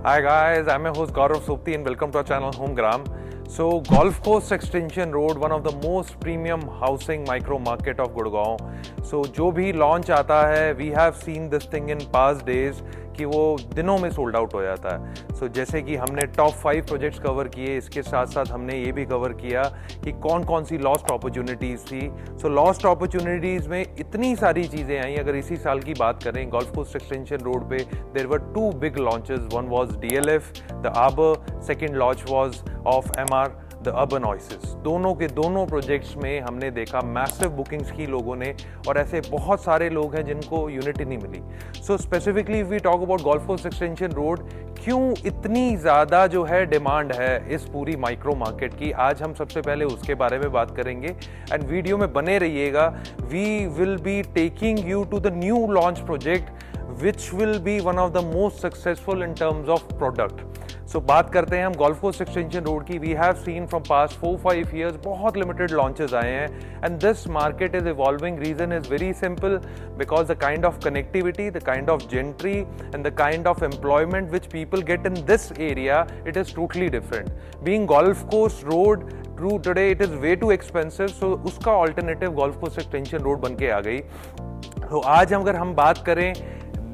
Hi guys, I'm your host Gaurav Sopti and welcome to our channel Homegram. So Golf Course Extension Road, one of the most premium housing micro market of Gurgaon. So जो भी launch आता है, we have seen this thing in past days कि वो दिनों में sold out हो जाता है. सो जैसे कि हमने टॉप 5 प्रोजेक्ट्स कवर किए, इसके साथ साथ हमने ये भी कवर किया कि कौन कौन सी लॉस्ट अपॉर्चुनिटीज़ थी. सो लॉस्ट अपॉर्चुनिटीज़ में इतनी सारी चीज़ें आई. अगर इसी साल की बात करें, गोल्फ कोर्स एक्सटेंशन रोड पे there were 2 big launches. One was DLF the Arbour, second launch was of MR the Urban Oasis. दोनों के दोनों प्रोजेक्ट्स में हमने देखा मैसिव बुकिंग्स की लोगों ने, और ऐसे बहुत सारे लोग हैं जिनको यूनिट ही नहीं मिली. So specifically we talk about golf course extension road, क्यों इतनी ज़्यादा जो है डिमांड है इस पूरी माइक्रो मार्केट की, आज हम सबसे पहले उसके बारे में बात करेंगे. एंड वीडियो में बने रहिएगा. We will be taking you to the new launch project which will be one of the most successful in terms of product. So बात करते हैं हम गोल्फ कोर्स एक्सटेंशन रोड की. We have seen from past 4-5 years बहुत limited launches आए हैं, and this market is evolving. Reason is very simple, because the kind of connectivity, the kind of gentry and the kind of employment which people get in this area, it is totally different. Being golf course road true today, it is way too expensive, so उसका alternative golf course extension road बन के आ गई. तो आज अगर हम बात करें,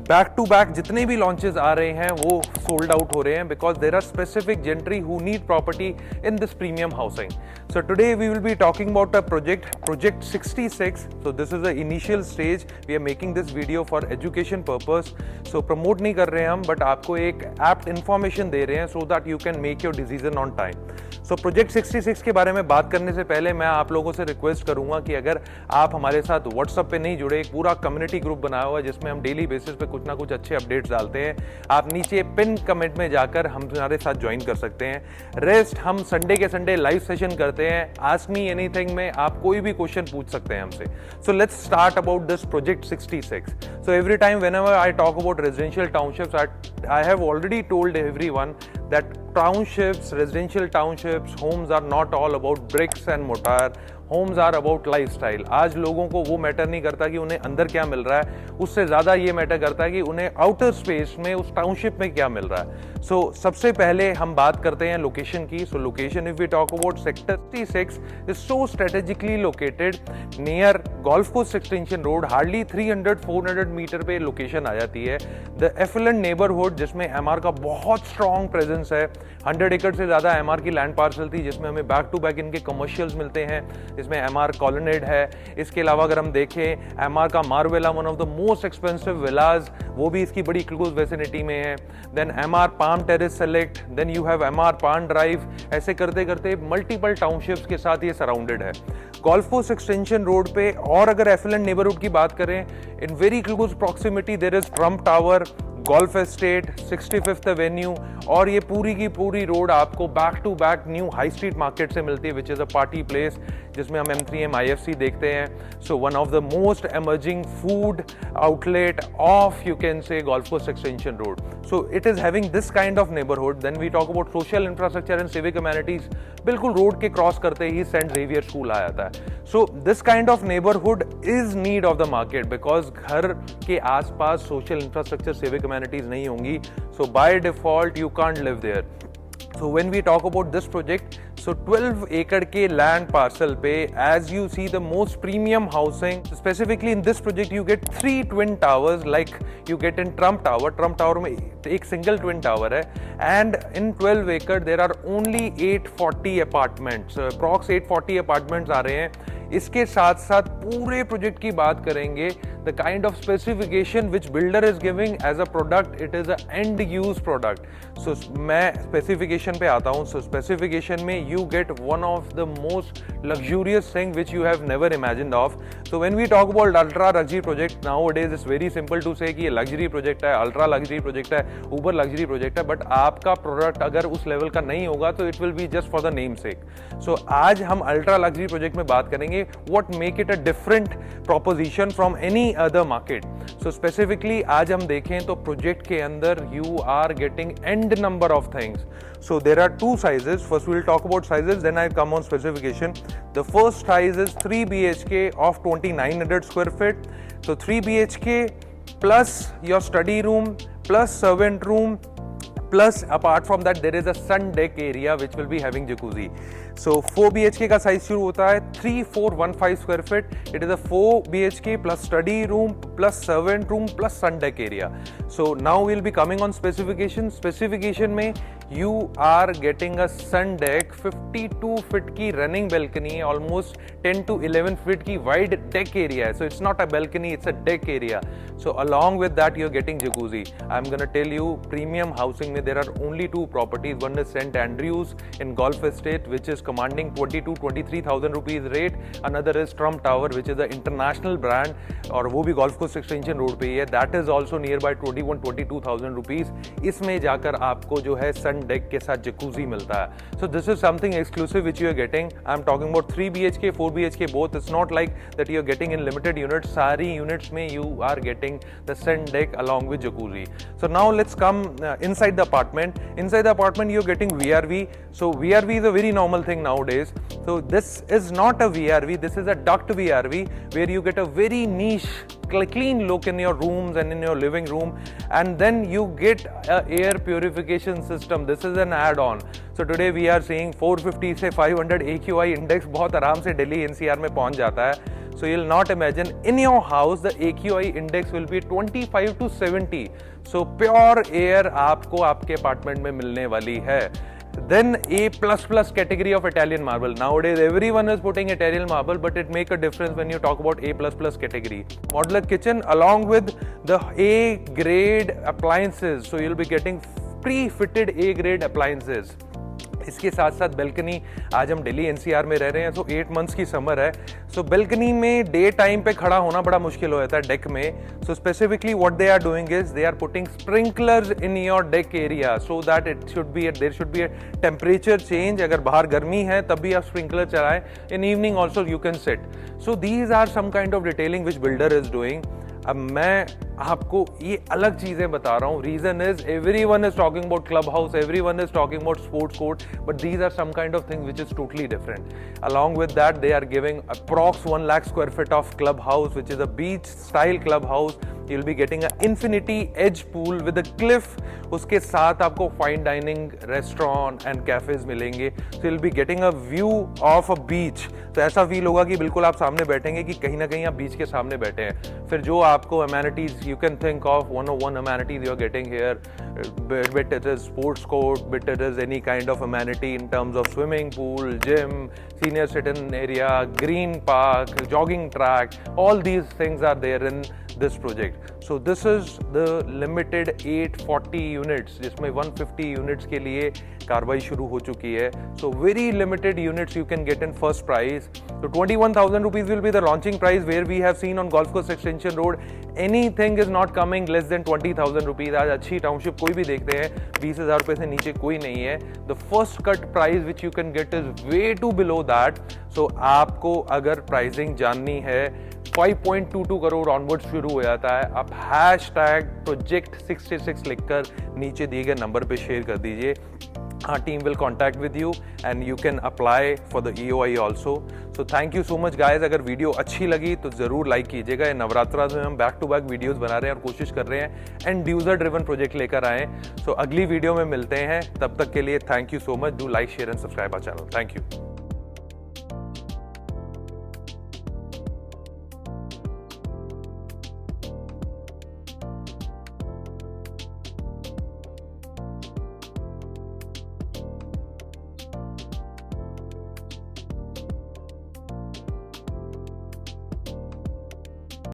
बैक टू बैक जितने भी लॉन्चेस आ रहे हैं वो सोल्ड आउट हो रहे हैं, because there are specific gentry who need property in this premium housing. So today we will be talking about a project 66. So this is the initial stage. We are making this video for education purpose. So promote नहीं कर रहे हैं हम, but आपको एक apt information दे रहे हैं so that you can make your decision on time. So project 66 के बारे में बात करने से पहले मैं आप लोगों से रिक्वेस्ट करूंगा कि अगर आप हमारे साथ व्हाट्सएप पे नहीं जुड़े, एक पूरा कम्युनिटी ग्रुप बनाया हुआ है जिसमें हम डेली बेसिस पे कुछ ना कुछ अच्छे अपडेट्स डालते हैं, आप नीचे पिन कमेंट में जाकर हमारे साथ ज्वाइन कर सकते हैं. रेस्ट हम संडे के संडे लाइव सेशन करते हैं. आस्क मी एनीथिंग में आप कोई भी क्वेश्चन पूछ सकते हैं हमसे. So let's start about this project 66. So every time whenever I talk about residential townships, I have already told everyone that townships, residential townships, homes are not all about bricks and mortar. Homes are about lifestyle. आज लोगों को वो matter नहीं करता कि उन्हें अंदर क्या मिल रहा है, उससे ज़्यादा ये मैटर करता है कि उन्हें आउटर स्पेस में उस टाउनशिप में क्या मिल रहा है. सो सबसे पहले हम बात करते हैं लोकेशन की. So location, if we talk about sector 66 is so strategically located near golf course extension road. Hardly 300-400 metre पे लोकेशन आ जाती है. द एफिलेंट नेबरहुड, जिसमें MR का बहुत स्ट्रॉन्ग प्रेजेंस है. 100 एकड़ से ज़्यादा MR की लैंड पार्सल थी, जिसमें हमें बैक टू बैक इनके कमर्शियल्स मिलते हैं. इसमें MR कॉलोनेड है. इसके अलावा अगर हम देखें, MR का Marbella, one of the most expensive villas, वो भी इसकी बड़ी क्लोज वेसिनिटी में है. Then MR Palm Terrace Select, then you have MR Palm Drive. ऐसे करते करते मल्टीपल टाउनशिप्स के साथ ये सराउंडेड है. गोल्फ कोर्स एक्सटेंशन रोड पे, और अगर एफिलेंट नेबरहुड की बात करें, in very close proximity there is Trump Tower, Golf Estate, 65th avenue, और ये पूरी की पूरी रोड आपको back to back new high street market से मिलती है, which is a party place, जिसमें हम M3M IFC देखते हैं. So one of the most emerging food outlet of, you can say, golf course extension road. So it is having this kind of neighbourhood. Then we talk about social infrastructure and civic amenities. बिल्कुल road के cross करते ही Saint Xavier school आ जाता है. So this kind of neighbourhood is need of the market, because घर के आसपास social infrastructure, civic amenities नहीं होंगी. So by default you can't live there. So when we talk about this project, so 12 acre के land parcel पे, as you see the most premium housing, specifically in this project you get 3 twin towers like you get in Trump Tower. Trump Tower में एक single twin tower है, and in 12 acre there are only 840 apartments. Approx 840 apartments आ रहे हैं. इसके साथ साथ पूरे project की बात करेंगे, the kind of specification which builder is giving as a product, it is a end use product. So मैं स्पेसिफिकेशन पे आता हूँ. सो स्पेसिफिकेशन में you get one of the most luxurious thing which you have never imagined of. So when we talk about ultra luxury project, now days it's very simple to say कि ये luxury project है, ultra luxury project है, uber luxury project है, but आपका product अगर उस level का नहीं होगा तो it will be just for the name sake. So आज हम अल्ट्रा लग्जरी प्रोजेक्ट में बात करेंगे, what make it a different proposition from any other market. So specifically आज हम देखें तो प्रोजेक्ट के अंदर you are getting end number of things. So there are two sizes. First we'll talk about sizes, then I'll come on specification. The first size is 3 BHK of 2900 square feet. So 3 BHK plus your study room plus servant room Plus, apart from that, there is a sun deck area which will be having jacuzzi. So 4 BHK का size शुरू होता है 3415 square feet. It is a 4 BHK plus study room plus servant room plus sun deck area. So now we'll be coming on specification. Specification में you are getting a sun deck, 52 feet की running balcony, almost 10 to 11 feet की wide deck area है. So it's not a balcony, it's a deck area. So along with that you're getting jacuzzi. I'm gonna tell you, premium housing में there are only two properties. One is St. Andrews in Golf Estate, which is commanding 22-23,000 rupees rate. Another is Trump Tower, which is an international brand, और वो भी Golf Course Extension Road पे ही है. That is also nearby 21-22,000 rupees. इसमें जाकर आपको जो है sun deck के साथ jacuzzi मिलता है. So this is something exclusive which you are getting. I'm talking about 3 BHK, 4 BHK both. It's not like that you are getting in limited units. सारी units में you are getting the sun deck along with jacuzzi. So now let's come inside the apartment. Inside the apartment you're getting VRV. So VRV is a very normal thing nowadays. So this is not a VRV, this is a duct VRV where you get a very niche clean look in your rooms and in your living room, and then you get a air purification system. This is an add-on. So today we are seeing 450 से 500 AQI index बहुत आराम से Delhi NCR में पहुंच जाता है. So you'll not imagine in your house the AQI index will be 25 to 70. So pure air आपको आपके अपार्टमेंट में मिलने वाली है. Then A++ category of Italian marble. Nowadays everyone is putting Italian marble, but it make a difference when you talk about A++ category. Modular kitchen along with the A grade appliances. So you'll be getting pre-fitted A grade appliances. इसके साथ साथ balcony, आज हम Delhi NCR में रह रहे हैं, सो 8 months की समर है. सो बेल्कनी में डे टाइम पे खड़ा होना बड़ा मुश्किल हो जाता है डेक में. So specifically what they are doing is they are putting sprinklers in your deck area so that there should be a temperature change. अगर बाहर गर्मी है तब भी आप स्प्रिंकलर चलाएं. In evening also you can set. So these are some kind of detailing which builder is doing. अब मैं आपको ये अलग चीजें बता रहा हूँ. Reason is everyone is talking about club house, everyone is talking about sports court, but these are some kind of thing which is totally different. Along with that they are giving approx 1 lakh square feet of club house which is a beach style club house. You'll be getting an infinity edge pool with a cliff. उसके साथ आपको fine dining restaurant and cafes मिलेंगे. So you'll be getting a view of a beach. तो ऐसा feel होगा कि बिल्कुल आप सामने बैठेंगे कि कहीं ना कहीं आप बीच के सामने बैठे हैं. फिर जो आपको amenities you can think of, 101 amenities you are getting here. Bit it is sports court, bit it is any kind of amenity in terms of swimming pool, gym, senior citizen area, green park, jogging track. All these things are there in this project. So this is the limited 840 units जिसमें 150 units के लिए कार्रवाई शुरू हो चुकी है. So very limited units you can get in first price. So 21,000 rupees will be the launching price where we have seen on Golf Course Extension Road. Anything is not coming less than 20,000 rupees. आज अच्छी township कोई भी देखते हैं 20,000 रुपए से नीचे कोई नहीं है. The first cut price which you can get is way too below that. So आपको अगर प्राइसिंग जाननी है 5.22 करोड़ ऑनवर्ड शुरू हो जाता है. आप #project66 लिखकर नीचे दिए गए नंबर पे शेयर कर दीजिए. Our team will contact with you and you can apply for the EOI also. So thank you so much guys. अगर वीडियो अच्छी लगी तो जरूर लाइक कीजिएगा. ये नवरात्रा में हम बैक टू बैक वीडियोस बना रहे हैं और कोशिश कर रहे हैं एंड यूजर ड्रिवन प्रोजेक्ट लेकर आए. सो अगली वीडियो में मिलते हैं. तब तक के लिए thank you so much. Do like share and subscribe our channel. Thank you.